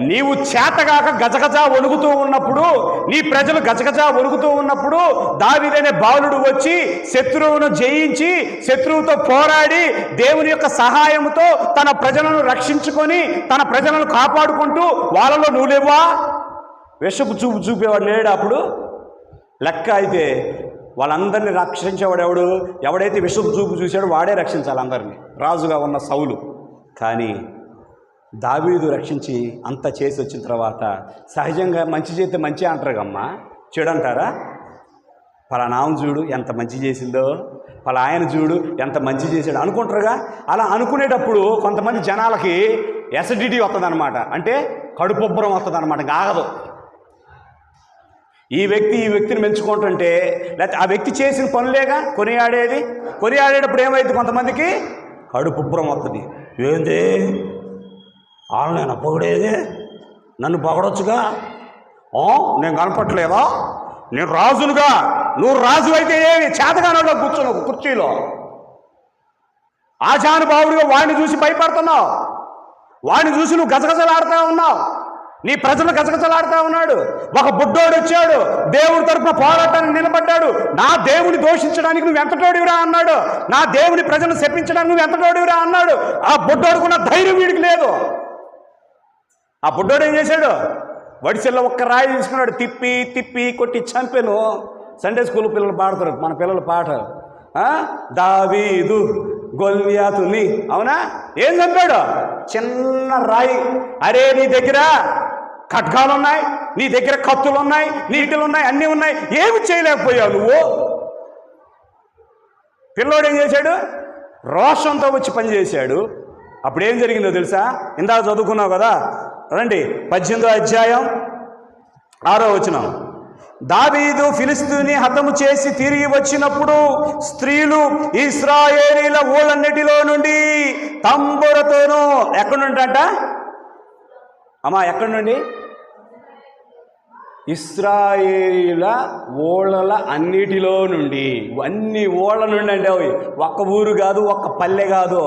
Speaker 1: నీవు చేతగాక గజగజ వణుకుతూ ఉన్నప్పుడు, నీ ప్రజలు గజగజ వణుకుతూ ఉన్నప్పుడు దావీదనే బాలుడు వచ్చి శత్రువును జయించి శత్రువుతో పోరాడి దేవుని యొక్క సహాయంతో తన ప్రజలను రక్షించుకొని తన ప్రజలను కాపాడుకుంటూ వాళ్ళలో నువ్వు లేవా? విషపు చూపు చూపేవాడు లేడు అప్పుడు లెక్క. అయితే వాళ్ళందరినీ రక్షించేవాడు ఎవడు? ఎవడైతే విషపు చూపు చూశాడో వాడే రక్షించాలి అందరినీ, రాజుగా ఉన్న సౌలు. కానీ దావీదు రక్షించి అంత చేసి వచ్చిన తర్వాత సహజంగా మంచి చేస్తే మంచి అంటారు కమ్మా, చెడు అంటారా? పలానామం చూడు ఎంత మంచి చేసిందో, పలా ఆయన చూడు ఎంత మంచి చేశాడు అనుకుంటారుగా. అలా అనుకునేటప్పుడు కొంతమంది జనాలకి ఎసిడిటీ వస్తుంది అనమాట, అంటే కడుపుబ్బరం వస్తుంది అనమాట, ఆగదు. ఈ వ్యక్తిని మెచ్చుకుంటుంటే, లేకపోతే ఆ వ్యక్తి చేసిన పనులేగా కొనియాడేటప్పుడు ఏమైంది, కొంతమందికి కడుపుబ్బరం వస్తుంది. ఏంది వాళ్ళని పొగిడేది, నన్ను పొగడొచ్చుగా, నేను కనపట్లేదా, నేను రాజునుగా, నువ్వు రాజు అయితే ఏమి చేతగానోళ్ళ కూర్చున్నావు కుర్చీలో, ఆజానుభావుడిగా వాడిని చూసి భయపడుతున్నావు, వాడిని చూసి నువ్వు గజగజలాడుతూ ఉన్నావు, నీ ప్రజలు గజగజలాడుతూ ఉన్నాడు. ఒక బుడ్డోడు వచ్చాడు, దేవుడి తరపున పోరాటానికి నిలబడ్డాడు, నా దేవుని దోషించడానికి నువ్వు ఎంతటోడివిరా అన్నాడు, నా దేవుని ప్రజలను శపించడానికి నువ్వు ఎంతటోడివిరా అన్నాడు. ఆ బుడ్డోడుకున్న ధైర్యం వీడికి లేదు. ఆ బుడ్డోడు ఏం చేశాడు, వడిసెల్లో ఒక్క రాయి తీసుకున్నాడు, తిప్పి తిప్పి కొట్టి చంపెను. సండే స్కూల్ పిల్లలు పాడతారు, మన పిల్లల పాట, దావీదు గొల్యాతుని, అవునా? ఏం చంపాడు? చిన్న రాయి. అరే నీ దగ్గర ఖడ్గాలు ఉన్నాయి, నీ దగ్గర కత్తులు ఉన్నాయి, నీటిలు ఉన్నాయి, అన్నీ ఉన్నాయి, ఏమి చేయలేకపోయావు నువ్వు. పిల్లోడు ఏం చేశాడు? రోషంతో వచ్చి పని చేశాడు. అప్పుడు ఏం జరిగిందో తెలుసా? ఇందాక చదువుకున్నావు కదా, రండి 18వ అధ్యాయం 6వ వచనం. దావీదు ఫిలిష్తీయుని హతము చేసి తిరిగి వచ్చినప్పుడు స్త్రీలు ఇశ్రాయేలీల ఊళ్ళన్నిటిలో నుండి తంబురతోనూ, ఎక్కడి నుండి అంట అమ్మా, ఎక్కడి నుండి? ఇశ్రాయేలీల ఊళ్ళ అన్నిటిలో నుండి. అన్ని ఊళ్ళ నుండి అంటే ఒక్క ఊరు కాదు, ఒక్క పల్లె కాదు,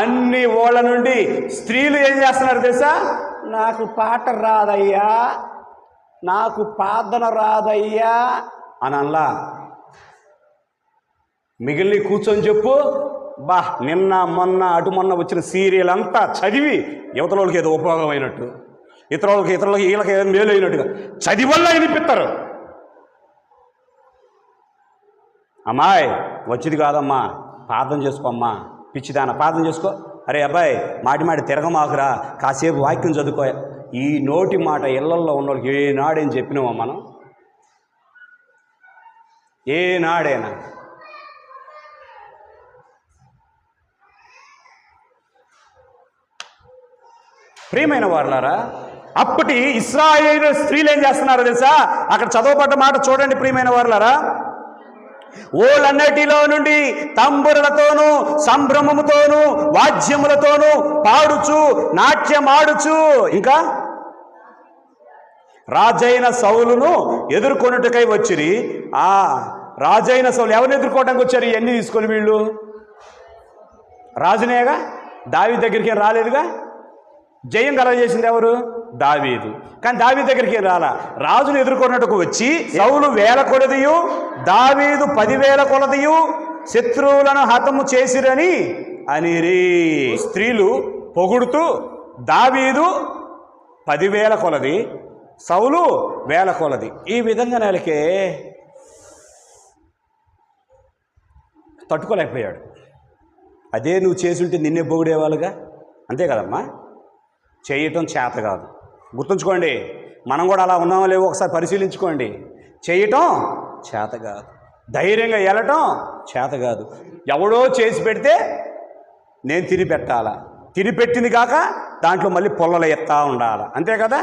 Speaker 1: అన్ని ఊళ్ళ నుండి స్త్రీలు ఏం చేస్తున్నారు తెలుసా? నాకు పాట రాదయ్యా, నాకు ప్రార్థన రాదయ్యా అని అనలా. మిగిలిన కూర్చొని చెప్పు, బా నిన్న మొన్న అటు మొన్న వచ్చిన సీరియల్ అంతా చదివి యువతలోకి ఏదో ఉపయోగమైనట్టు, ఇతరులకి వీళ్ళకి ఏదో మేలు అయినట్టుగా చదివి వల్ల వినిపిస్తారు. అమ్మాయి వచ్చింది కాదమ్మా, ప్రార్థన చేసుకోమ్మా, పిచ్చిదాన ప్రార్థన చేసుకో. అరే అబ్బాయి మాటి తిరగమాకురా, కాసేపు వాక్యం చదువుకో. ఈ నోటి మాట ఇళ్లల్లో ఉన్న వాళ్ళకి ఏనాడేం చెప్పినామా మనం? ఏనాడేనా? ప్రియమైన వారులారా, అప్పటి ఇశ్రాయేలు స్త్రీలు ఏం చేస్తున్నారో తెలుసా? అక్కడ చదవబడ్డ మాట చూడండి ప్రియమైన వారులారా. ఊళ్ళన్నిటిలో నుండి తంబురలతోనూ సంభ్రమముతోనూ వాద్యములతోనూ పాడుచు నాట్యమాడుచు, ఇంకా రాజైన సౌలును ఎదుర్కొనుటకై వచ్చిరి. ఆ రాజైన సౌలు ఎవరిని ఎదుర్కోవడానికి వచ్చారు? ఇవన్నీ తీసుకొని వీళ్ళు రాజునేగా, దావీదు దగ్గరికి ఏం రాలేదుగా. జయం కలగజేసింది ఎవరు? దావీదు. కానీ దావీదు దగ్గరికి రాలా, రాజును ఎదుర్కొన్నట్టుకు వచ్చి సౌలు 1000 కొలదియు దావీదు 10,000 కొలదియు శత్రువులను హతము చేసిరని అనిరి. స్త్రీలు పొగుడుతూ దావీదు 10,000 కొలది, సౌలు 1000 కొలది. ఈ విధంగా నెలకే తట్టుకోలేకపోయాడు. అదే నువ్వు చేసుంటే నిన్నే పొగిడేవాళ్ళుగా, అంతే కదమ్మా. చేయటం చేత కాదు, గుర్తుంచుకోండి. మనం కూడా అలా ఉన్నామో లేవో ఒకసారి పరిశీలించుకోండి. చేయటం చేత కాదు, ధైర్యంగా వెళ్ళటం చేత కాదు. ఎవడో చేసి పెడితే నేను తిని పెట్టాలా, తిని పెట్టింది కాక దాంట్లో మళ్ళీ పొల్లలు ఎత్తా ఉండాలి, అంతే కదా.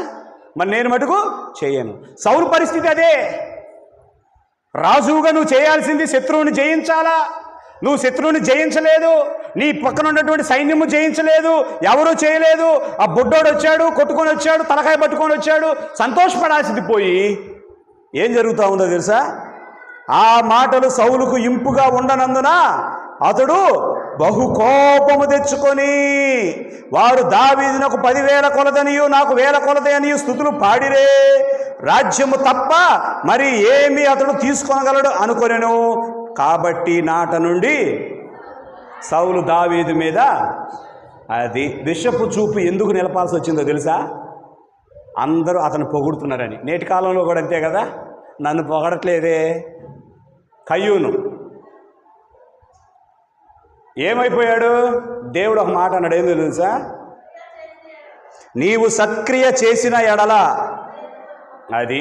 Speaker 1: మరి నేను మటుకు చేయను. సౌలు పరిస్థితి అదే. రాజువుగా నువ్వు చేయాల్సింది శత్రువుని జయించాలా. నువ్వు శత్రువుని జయించలేదు, నీ పక్కన ఉన్నటువంటి సైన్యము జయించలేదు, ఎవరూ చేయలేదు. ఆ బుడ్డోడు వచ్చాడు, కొట్టుకొని వచ్చాడు, తలకాయ పట్టుకొని వచ్చాడు, సంతోషపడాల్సింది పోయి ఏం జరుగుతూ ఉందో తెలుసా? ఆ మాటలు సౌలుకు ఇంపుగా ఉండనందున అతడు బహుకోపము తెచ్చుకొని, వారు దావీదునకు 10,000 కొలదనియు నాకు 1,000 కొలదనియు స్తుతులు పాడిరే, రాజ్యము తప్ప మరి ఏమి అతడు తీసుకొనగలడు అనుకొనెను. కాబట్టి నాట నుండి సౌలు దావీదు మీద అది విషపు చూపు ఎందుకు నిలపాల్సి వచ్చిందో తెలుసా? అందరూ అతను పొగుడుతున్నారని. నేటి కాలంలో కూడా అంతే కదా, నన్ను పొగడట్లేదే. కయ్యూను ఏమైపోయాడు? దేవుడు ఒక మాట అన్నాడు, ఏందో తెలుసా? నీవు సత్క్రియ చేసిన ఎడల, అది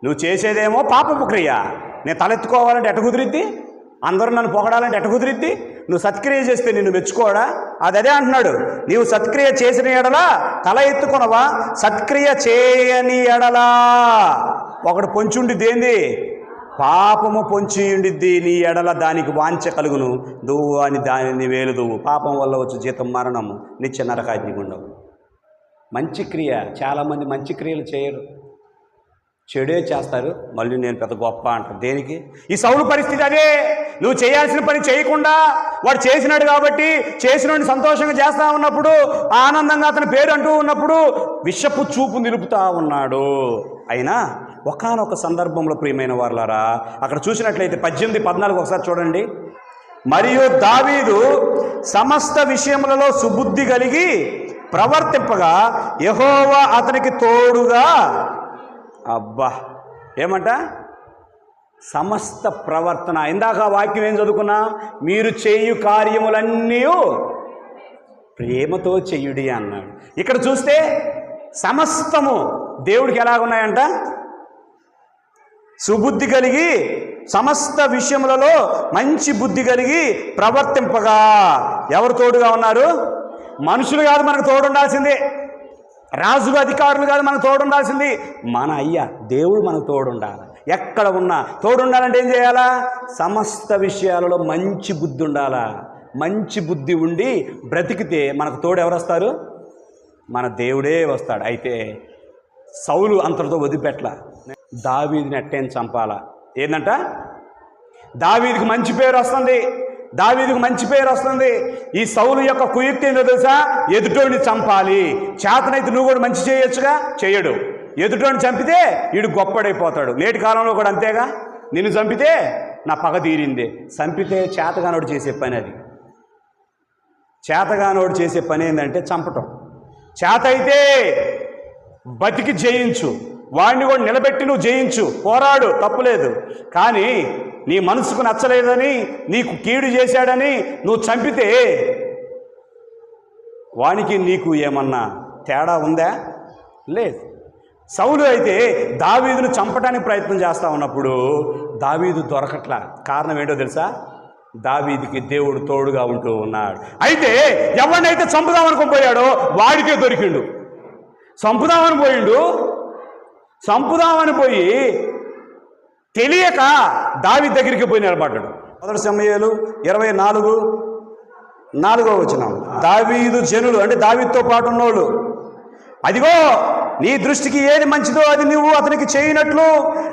Speaker 1: నువ్వు చేసేదేమో పాపపు క్రియ, నేను తలెత్తుకోవాలంటే ఎట కుదిరిద్ది? అందరూ నన్ను పొగడాలంటే ఎట కుదిరిద్ది? నువ్వు సత్క్రియ చేస్తే నిన్ను మెచ్చుకోవడా? అదే అంటున్నాడు, నీవు సత్క్రియ చేసిన ఎడలా తల ఎత్తుకొనవా, సత్క్రియ చేయని ఎడలా ఒకడు పొంచుండిద్ది, ఏంది? పాపము పొంచి ఉండిద్ది నీ ఎడల, దానికి వాంఛ కలుగును, దువ్వు అని దానిని వేలు దువ్వు, పాపం వల్ల వచ్చి జీతం మరణము, నిత్య నరకాగ్నిగుండవు. మంచి క్రియ, చాలామంది మంచి క్రియలు చేయరు, చెడే చేస్తారు. మళ్ళీ నేను పెద్ద గొప్ప అంటారు. దేనికి? ఈ సౌలు పరిస్థితి అదే. నువ్వు చేయాల్సిన పని చేయకుండా వాడు చేసినాడు కాబట్టి చేసినోడిని సంతోషంగా చేస్తూ ఉన్నప్పుడు, ఆనందంగా అతని పేరు అంటూ ఉన్నప్పుడు విషపు చూపు నిలుపుతూ ఉన్నాడు. అయినా ఒకానొక సందర్భంలో ప్రియమైన వారలారా, అక్కడ చూసినట్లయితే 18-14 ఒకసారి చూడండి. మరియు దావీదు సమస్త విషయములలో సుబుద్ధి కలిగి ప్రవర్తింపగా యెహోవా అతనికి తోడుగా, అబ్బా ఏమంట? సమస్త ప్రవర్తన. ఇందాక వాక్యం ఏం చదువుకున్నా? మీరు చేయు కార్యములన్నీ ప్రేమతో చెయ్యుడి అన్నాడు. ఇక్కడ చూస్తే సమస్తము దేవుడికి ఎలాగున్నాయంట? సుబుద్ధి కలిగి సమస్త విషయములలో మంచి బుద్ధి కలిగి ప్రవర్తింపగా. ఎవరు తోడుగా ఉన్నారు? మనుషులు కాదు మనకు తోడుండాల్సిందే, రాజులు అధికారులు కాదు మనకు తోడుండాల్సింది, మన అయ్యా దేవుడు మనకు తోడుండాలి. ఎక్కడ ఉన్నా తోడుండాలంటే ఏం చేయాలా? సమస్త విషయాలలో మంచి బుద్ధి ఉండాలా. మంచి బుద్ధి ఉండి బ్రతికితే మనకు తోడు ఎవరు వస్తారు? మన దేవుడే వస్తాడు. అయితే సౌలు అంతటితో వదిలిపెట్ల, దావీదుని ఎట్టేం చంపాలా. ఏందంట? దావీదుకు మంచి పేరు వస్తుంది, దావీదుకు మంచి పేరు వస్తుంది. ఈ సౌలు యొక్క కుయుక్తి ఏంటో తెలుసా? ఎదుటోడిని చంపాలి. చేతనైతే నువ్వు కూడా మంచి చేయొచ్చుగా, చేయడు. ఎదుటోడిని చంపితే వీడు గొప్పడైపోతాడు. నేటి కాలంలో కూడా అంతేగా, నిన్ను చంపితే నా పగ తీరింది. చంపితే చేతగానోడు చేసే పని అది. చేతగానోడు చేసే పని ఏంటంటే చంపటం. చేత అయితే బతికి జయించు, వాడిని కూడా నిలబెట్టి నువ్వు జయించు, పోరాడు, తప్పులేదు. కానీ నీ మనసుకు నచ్చలేదని, నీకు కీడు చేశాడని నువ్వు చంపితే వానికి నీకు ఏమన్నా తేడా ఉందా? లేదు. సౌలు అయితే దావీదును చంపడానికి ప్రయత్నం చేస్తూ ఉన్నప్పుడు దావీదు దొరకట్లా. కారణం ఏంటో తెలుసా? దావీదుకి దేవుడు తోడుగా ఉంటూ ఉన్నాడు. అయితే ఎవరినైతే చంపుదామనుకుని పోయాడో వాడికే దొరికిండు. చంపుదామని పోయి తెలియక దావీదు దగ్గరికి పోయి నిలబడ్డాడు. 1 సమూయేలు 24:4 దావీదు జనులు, అంటే దావీదుతో పాటు ఉన్నోళ్ళు, అదిగో నీ దృష్టికి ఏది మంచిదో అది నువ్వు అతనికి చేయనట్లు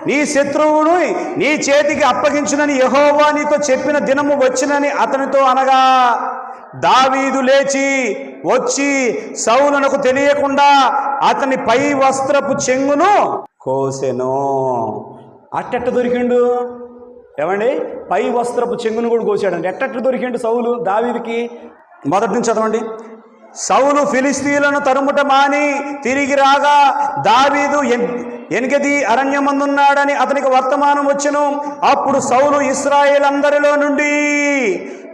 Speaker 1: నీ శత్రువును నీ చేతికి అప్పగించునని యెహోవా నీతో చెప్పిన దినము వచ్చినని అతనితో అనగా, దావీదు లేచి వచ్చి సౌలునకు తెలియకుండా అతని పై వస్త్రపు చెంగును కోసెను. అట్టెట్ట దొరికిండు? ఏమండి? పై వస్త్రపు చెంగును కూడా కోసాడండి. ఎట్టెట్ట దొరికిండు సౌలు దావీదుకి? మొదటి నుంచి చదవండి. సౌలు ఫిలిస్తీయులను తరుముట మాని తిరిగి రాగా దావీదు ఎన్గెది అరణ్యమందున్నాడని అతనికి వర్తమానం వచ్చెను. అప్పుడు సౌలు ఇశ్రాయేలందరిలో నుండి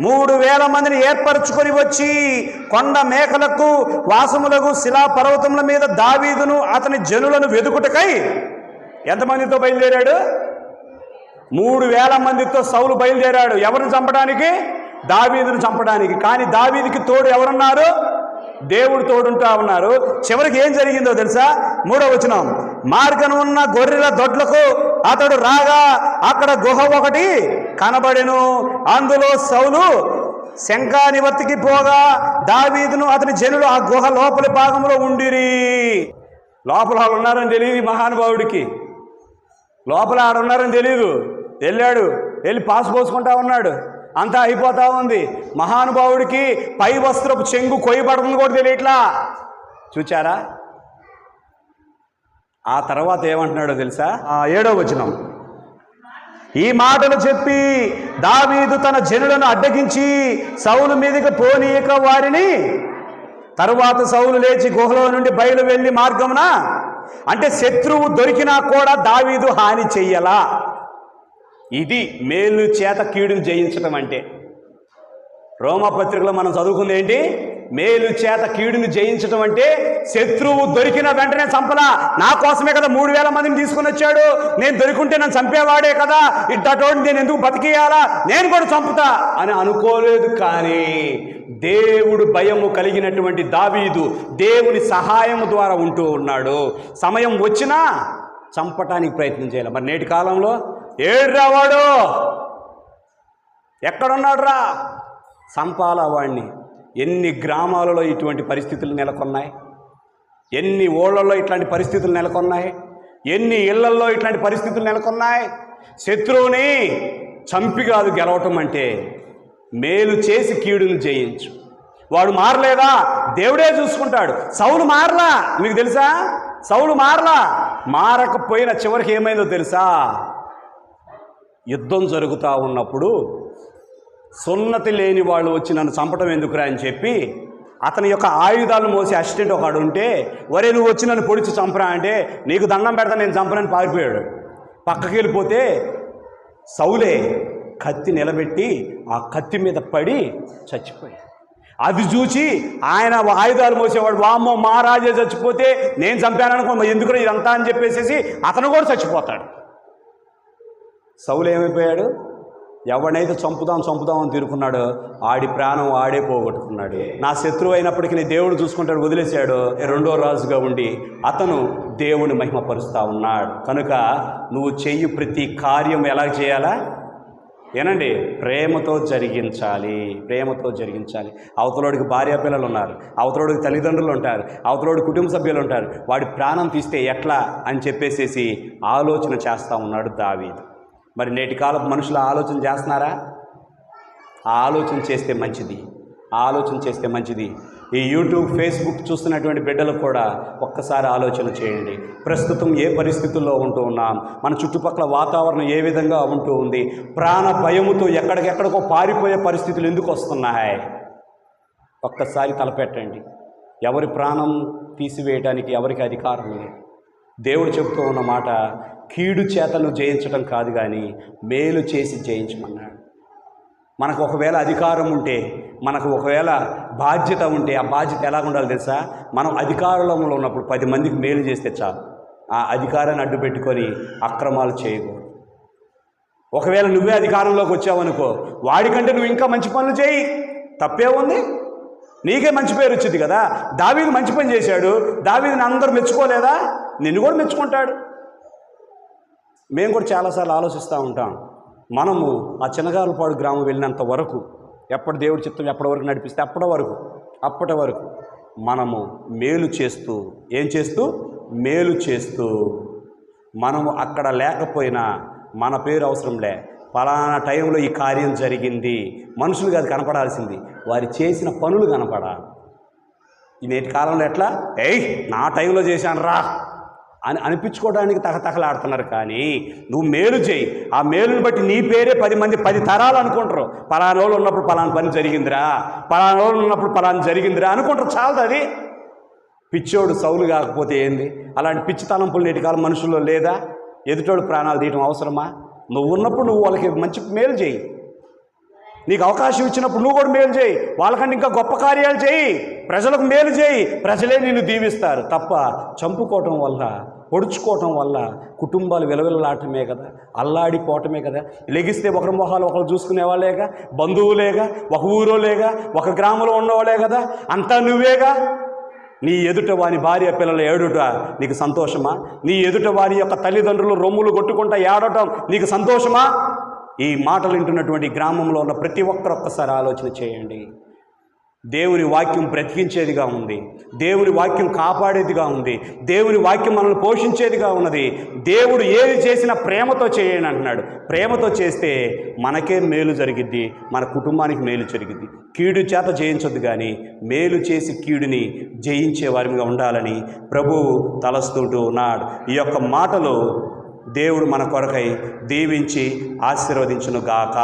Speaker 1: 3,000 మందిని ఏర్పరచుకొని వచ్చి కొండ మేకలకు వాసములకు శిలా పర్వతముల మీద దావీదును అతని జనులను వెదుకుటకై ఎంతమందితో బయలుదేరాడు? 3,000 మందితో సౌలు బయలుదేరాడు. ఎవరిని చంపడానికి? దావీదును చంపడానికి. కానీ దావీదుకి తోడు ఎవరున్నారు? దేవుడు తోడుంటా ఉన్నారు. చివరికి ఏం జరిగిందో తెలుసా? 3వ వచనం, మార్గం ఉన్న గొర్రెల దొడ్లకు అతడు రాగా అక్కడ గుహ ఒకటి కనబడెను. అందులో సౌలు శంఖా నివర్తికి పోగా దావీదును అతని జనులు ఆ గుహ లోపలి భాగంలో ఉండిరి. లోపల ఉన్నారని తెలియదు మహానుభావుడికి. లోపల ఆడున్నారని తెలియదు, వెళ్ళి పాస్ పోసుకుంటా ఉన్నాడు. అంతా అయిపోతా ఉంది. మహానుభావుడికి పై వస్త్రపు చెంగు కొయ్యబడుతుంది కూడా తెలియట్లా. చూచారా? ఆ తర్వాత ఏమంటున్నాడో తెలుసా? 7వ వచనం, ఈ మాటలు చెప్పి దావీదు తన జనులను అడ్డగించి సౌలు మీదకి పోనీయక వారిని, తరువాత సౌలు లేచి గుహలో నుండి బయలు వెళ్ళి మార్గమున, అంటే శత్రువు దొరికినా కూడా దావీదు హాని చెయ్యలా. ఇది మేలు చేత కీడును జయించటం అంటే. రోమపత్రికలో మనం చదువుకుంది ఏంటి? మేలు చేత కీడును జయించటం అంటే శత్రువు దొరికిన వెంటనే చంపలా. నా కోసమే కదా 3000 మందిని తీసుకుని వచ్చాడు, నేను దొరికింటే నన్ను చంపేవాడే కదా, ఇట్టోటి నేను ఎందుకు బతికేయాలా, నేను కూడా చంపుతా అని అనుకోలేదు. కానీ దేవుడు భయము కలిగినటువంటి దావీదు దేవుని సహాయము ద్వారా ఉంటూ ఉన్నాడు. సమయం వచ్చినా చంపటానికి ప్రయత్నం చేయాలి. మరి నేటి కాలంలో ఏడ్రా వాడు, ఎక్కడున్నాడు రా, చంపాలా వాడిని. ఎన్ని గ్రామాలలో ఇటువంటి పరిస్థితులు నెలకొన్నాయి, ఎన్ని ఊళ్ళల్లో ఇట్లాంటి పరిస్థితులు నెలకొన్నాయి, ఎన్ని ఇళ్లల్లో ఇట్లాంటి పరిస్థితులు నెలకొన్నాయి. శత్రువుని చంపి కాదు గెలవటం అంటే, మేలు చేసి కీడును జయించు. వాడు మారలేదా? దేవుడే చూసుకుంటాడు. సౌలు మారలా, మీకు తెలుసా? సౌలు మారకపోయిన చివరికి ఏమైందో తెలుసా? యుద్ధం జరుగుతూ ఉన్నప్పుడు సున్నతి లేని వాళ్ళు వచ్చి నన్ను చంపటం ఎందుకురా అని చెప్పి అతని యొక్క ఆయుధాలను మోసి అసిస్టెంట్ ఒకడు ఉంటే, వరే నువ్వు వచ్చి నన్ను పొడిచి చంపరా అంటే, నీకు దండం పెడతా నేను చంపనని పారిపోయాడు. పక్కకి వెళ్ళిపోతే సౌలే కత్తి నిలబెట్టి ఆ కత్తి మీద పడి చచ్చిపోయాడు. అది చూసి ఆయన ఆయుధాలు మోసేవాడు, వామ్మో మహారాజే చచ్చిపోతే నేను చంపాననుకో, ఎందుకు ఇదంతా అని చెప్పేసి అతను కూడా చచ్చిపోతాడు. సౌలు ఏమైపోయాడు? ఎవడైతే చంపుదామని తీరుకున్నాడో ఆడి ప్రాణం ఆడే పోగొట్టుకున్నాడు. నా శత్రువు అయినప్పటికీ నీ దేవుడు చూసుకుంటాడు, వదిలేశాడు. 2వ రాజుగా ఉండి అతను దేవుని మహిమపరుస్తూ ఉన్నాడు. కనుక నువ్వు చెయ్యి ప్రతి కార్యం ఎలా చేయాలా? ఏనండి, ప్రేమతో జరిగించాలి. అవతలోడికి భార్య పిల్లలు ఉన్నారు, అవతలోడికి తల్లిదండ్రులు ఉంటారు, అవతలోడి కుటుంబ సభ్యులు ఉంటారు. వాడి ప్రాణం తీస్తే ఎట్లా అని చెప్పేసేసి ఆలోచన చేస్తూ ఉన్నాడు దావీదు. మరి నేటి కాలపు మనుషులు ఆలోచన చేస్తున్నారా? ఆలోచన చేస్తే మంచిది. ఈ యూట్యూబ్, ఫేస్బుక్ చూస్తున్నటువంటి బిడ్డలు కూడా ఒక్కసారి ఆలోచన చేయండి. ప్రస్తుతం ఏ పరిస్థితుల్లో ఉంటూ ఉన్నాం, మన చుట్టుపక్కల వాతావరణం ఏ విధంగా ఉంటూ ఉంది, ప్రాణ భయముతో ఎక్కడికెక్కడికో పారిపోయే పరిస్థితులు ఎందుకు వస్తున్నాయి? ఒక్కసారి తలపెట్టండి. ఎవరి ప్రాణం తీసివేయడానికి ఎవరికి అధికారం లేదు. దేవుడు చెబుతూ ఉన్న మాట, కీడు చేతను జయించడం కాదు కానీ మేలు చేసి జయించమన్నాడు. మనకు ఒకవేళ అధికారం ఉంటే, మనకు ఒకవేళ బాధ్యత ఉంటే, ఆ బాధ్యత ఎలా ఉండాలి తెలుసా? మనం అధికారంలో ఉన్నప్పుడు 10 మందికి మేలు చేస్తే చాలు. ఆ అధికారాన్ని అడ్డు పెట్టుకొని అక్రమాలు చేయకూడదు. ఒకవేళ నువ్వే అధికారంలోకి వచ్చావనుకో, వాడికంటే నువ్వు ఇంకా మంచి పనులు చేయి, తప్పే ఉంది, నీకే మంచి పేరు వచ్చింది కదా. దావీదు మంచి పని చేశాడు, దావీదుని అందరూ మెచ్చుకోలేదా? నిన్ను కూడా మెచ్చుకుంటాడు. మేము కూడా చాలాసార్లు ఆలోచిస్తూ ఉంటాం, మనము ఆ చిన్నగారులపాడు గ్రామం వెళ్ళినంత వరకు, ఎప్పటి దేవుడు చిత్తం ఎప్పటి వరకు నడిపిస్తే అప్పటి వరకు మనము మేలు చేస్తూ, మేలు చేస్తూ మనము అక్కడ లేకపోయినా మన పేరు అవసరం లే, ఫలానా టైంలో ఈ కార్యం జరిగింది, మనుషులు కాదు కనపడాల్సింది, వారి చేసిన పనులు కనపడాలి. ఈ నేటి కాలంలో ఎట్లా, నా టైంలో చేశాను రా అని అనిపించుకోవడానికి తహతహలాడుతున్నారు. కానీ నువ్వు మేలు చేయి, ఆ మేలుని బట్టి నీ పేరే 10 మంది 10 తరాలు అనుకుంటారు. పలానా రోజులు ఉన్నప్పుడు పలానా పని జరిగిందిరా, పలానా రోజులు ఉన్నప్పుడు పలానా జరిగిందిరా అనుకుంటారు. చాలదు అది. పిచ్చోడు సౌలు కాకపోతే ఏంది? అలాంటి పిచ్చి తలంపులు నేటి కాలం మనుషుల్లో లేదా? ఎదుటోడు ప్రాణాలు తీయటం అవసరమా? నువ్వు ఉన్నప్పుడు నువ్వు వాళ్ళకి మంచి మేలు చేయి. నీకు అవకాశం ఇచ్చినప్పుడు నువ్వు కూడా మేలు చేయి, వాళ్ళకంటే ఇంకా గొప్ప కార్యాలు చేయి, ప్రజలకు మేలు చేయి, ప్రజలే నిన్ను దీవిస్తారు. తప్ప చంపుకోవటం వల్ల, పొడుచుకోవటం వల్ల కుటుంబాలు విలవిలలాటమే కదా, అల్లాడిపోవటమే కదా. లెగిస్తే ఒకరి మొహాలు ఒకరు చూసుకునే వాళ్ళేగా, బంధువులేగా, ఒక ఊరోలేగా, ఒక గ్రామంలో ఉన్నవాళ్ళే కదా, అంతా నువ్వేగా. నీ ఎదుట వాని భార్య పిల్లల ఏడుట నీకు సంతోషమా? నీ ఎదుట వారి యొక్క తల్లిదండ్రులు రొమ్ములు కొట్టుకుంటా ఏడటం నీకు సంతోషమా? ఈ మాటలు వింటున్నటువంటి గ్రామంలో ఉన్న ప్రతి ఒక్కరు ఒక్కసారి ఆలోచన చేయండి. దేవుని వాక్యం బ్రతికించేదిగా ఉంది. దేవుని వాక్యం కాపాడేదిగా ఉంది. దేవుని వాక్యం మనల్ని పోషించేదిగా ఉన్నది. దేవుడు ఏది చేసినా ప్రేమతో చేయండి అంటున్నాడు. ప్రేమతో చేస్తే మనకే మేలు జరిగిద్ది, మన కుటుంబానికి మేలు జరిగిద్ది. కీడు చేత జయించొద్దు, కానీ మేలు చేసి కీడుని జయించే వారిగా ఉండాలని ప్రభువు తలస్తుంటూ ఉన్నాడు. ఈ యొక్క మాటలు దేవుడు మన కొరకై దీవించి ఆశీర్వదించును గాక.